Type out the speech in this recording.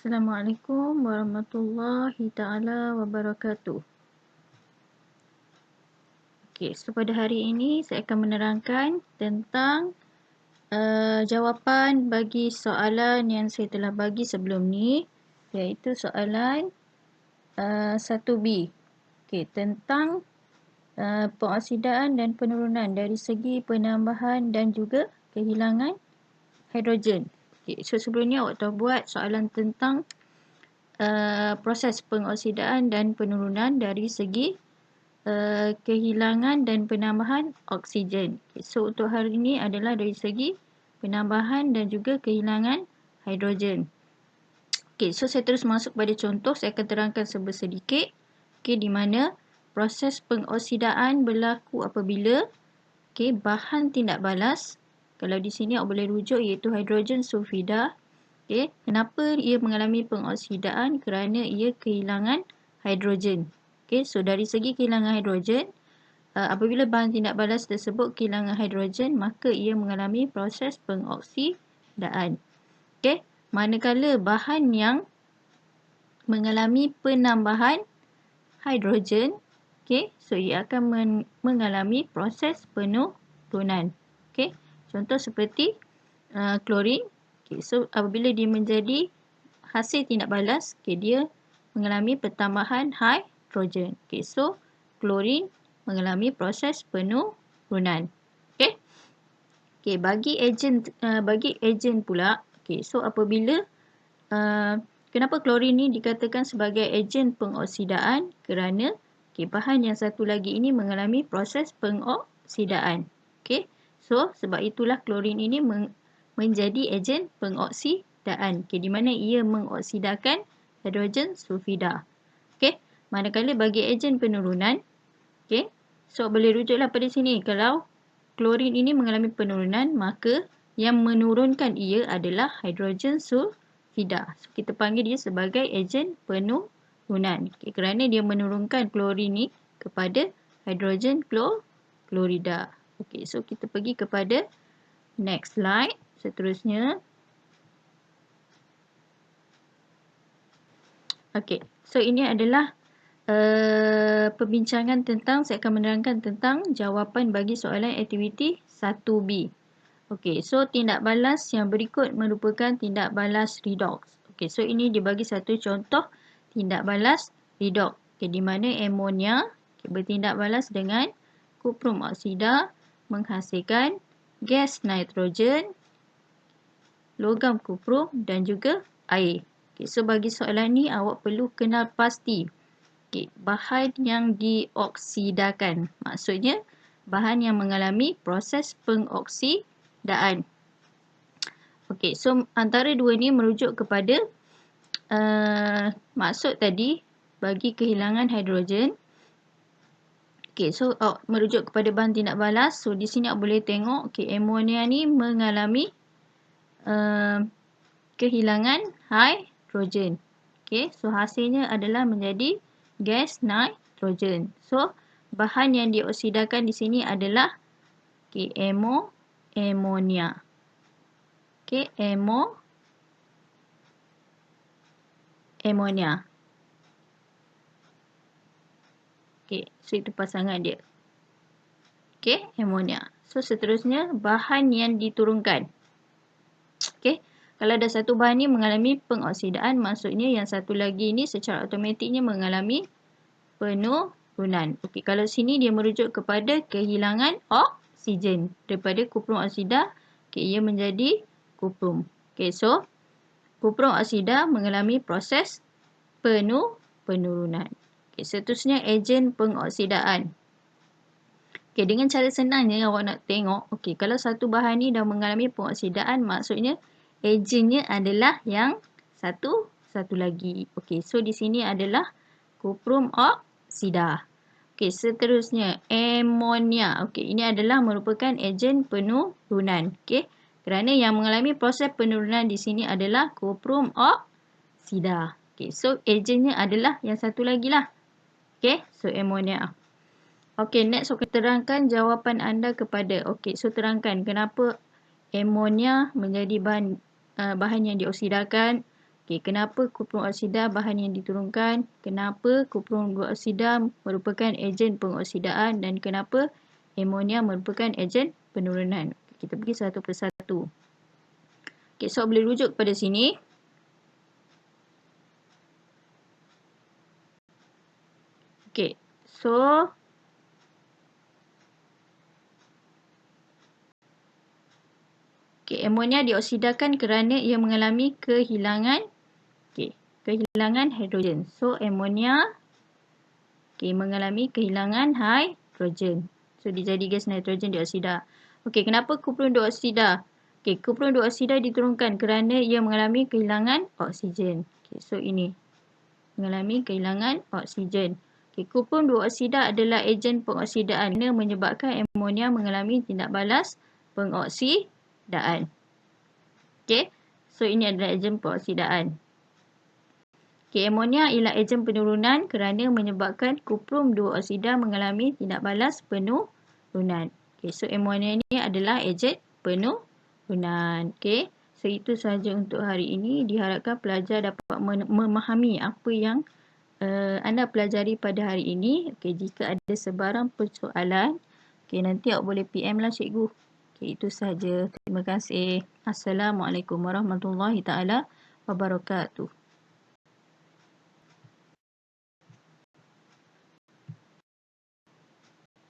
Assalamualaikum warahmatullahi taala wabarakatuh. Okey, so pada hari ini saya akan menerangkan tentang jawapan bagi soalan yang saya telah bagi sebelum ni, iaitu soalan 1B. Okey, tentang pengoksidaan dan penurunan dari segi penambahan dan juga kehilangan hidrogen. Okey, so sebelum ni awak telah buat soalan tentang proses pengoksidaan dan penurunan dari segi kehilangan dan penambahan oksigen. Okay, so untuk hari ini adalah dari segi penambahan dan juga kehilangan hidrogen. Okay, so saya terus masuk pada contoh. Saya akan terangkan sedikit. Okay, di mana proses pengoksidaan berlaku apabila bahan tindak balas. Kalau di sini awak boleh rujuk iaitu hidrogen sulfida. Okay, kenapa ia mengalami pengoksidaan? Kerana ia kehilangan hidrogen. Okay, so dari segi kehilangan hidrogen, apabila bahan tindak balas tersebut kehilangan hidrogen, maka ia mengalami proses pengoksidaan. Okay, manakala bahan yang mengalami penambahan hidrogen, okay, so ia akan mengalami proses penurunan. Okay, contoh seperti klorin. Okay, so apabila dia menjadi hasil tindak balas, okay, dia mengalami pertambahan hidrogen. Okay, so klorin mengalami proses penurunan. Okay. Okay, bagi ejen pula, okay, so apabila kenapa klorin ni dikatakan sebagai ejen pengoksidaan? Kerana bahan yang satu lagi ini mengalami proses pengoksidaan. Okay, so sebab itulah klorin ini menjadi ejen pengoksidaan. Okay, di mana ia mengoksidakan hidrogen sulfida. Okay, manakala bagi ejen penurunan, okay, so boleh rujuklah pada sini. Kalau klorin ini mengalami penurunan, maka yang menurunkan ia adalah hidrogen sulfida. So, kita panggil dia sebagai ejen penurunan. Okay, kerana dia menurunkan klorin ini kepada hidrogen klorida. Okay, so kita pergi kepada next slide. Seterusnya. Okay, so ini adalah perbincangan tentang, saya akan menerangkan tentang jawapan bagi soalan aktiviti 1B. Okey, so tindak balas yang berikut merupakan tindak balas redox. Okey, so ini dibagi satu contoh tindak balas redox. Okey, di mana amonia bertindak balas dengan kuprum oksida menghasilkan gas nitrogen, logam kuprum dan juga air. Okey, so bagi soalan ni awak perlu kenal pasti bahan yang dioksidakan. Maksudnya bahan yang mengalami proses pengoksidaan. Okey, so antara dua ni merujuk kepada maksud tadi bagi kehilangan hidrogen. Okey, so merujuk kepada bahan tindak balas. So di sini awak boleh tengok, amonia ni mengalami kehilangan hidrogen. Okey, so hasilnya adalah menjadi gas nitrogen. So bahan yang dioksidakan di sini adalah amonia. Okey, amonia. Okey, so itu pasangan dia. Okey, amonia. So seterusnya bahan yang diturunkan. Okey, kalau ada satu bahan ni mengalami pengoksidaan, maksudnya yang satu lagi ni secara automatiknya mengalami penurunan. Okey, kalau sini dia merujuk kepada kehilangan oksigen daripada kuprum oksida, ia menjadi kuprum. Okey, so kuprum oksida mengalami proses penurunan. Okey, seterusnya ejen pengoksidaan. Okey, dengan cara senangnya awak nak tengok, okey, kalau satu bahan ni dah mengalami pengoksidaan, maksudnya ejennya adalah yang satu lagi. Okey, so di sini adalah kuprum oksida. Okey, seterusnya amonia. Okey, ini adalah merupakan ejen penurunan. Okey, kerana yang mengalami proses penurunan di sini adalah kuprum oksida. Okey, so ejennya adalah yang satu lagi lah. Okey, so amonia. Okey, next saya terangkan jawapan anda kepada. Okey, so terangkan kenapa amonia menjadi bahan yang dioksidakan. Okey, kenapa kupron oksida bahan yang diturunkan? Kenapa kupron oksida merupakan ejen pengoksidaan dan kenapa amonia merupakan ejen penurunan? Kita pergi satu persatu. Okey, so boleh rujuk pada sini. Okey, so amonia dioksidakan kerana ia mengalami kehilangan hidrogen. So amonia mengalami kehilangan hidrogen. So dia jadi gas nitrogen dioksida. Okey, kenapa kupron dioksida? Okey, kupron dioksida diturunkan kerana ia mengalami kehilangan oksigen. Okey, so ini mengalami kehilangan oksigen. Okey, kupron dioksida adalah ejen pengoksidaan yang menyebabkan amonia mengalami tindak balas pengoksidaan. Okey, so ini adalah ejen pengoksidaan. Okey, amonia ialah ejen penurunan kerana menyebabkan kupron dioksida mengalami tindak balas penurunan. Okey, so amonia ini adalah ejen penurunan. Okey, so itu sahaja untuk hari ini. Diharapkan pelajar dapat memahami apa yang anda pelajari pada hari ini. Okey, jika ada sebarang persoalan, nanti awak boleh PM lah cikgu. Okey, itu sahaja. Terima kasih. Assalamualaikum warahmatullahi taala wabarakatuh.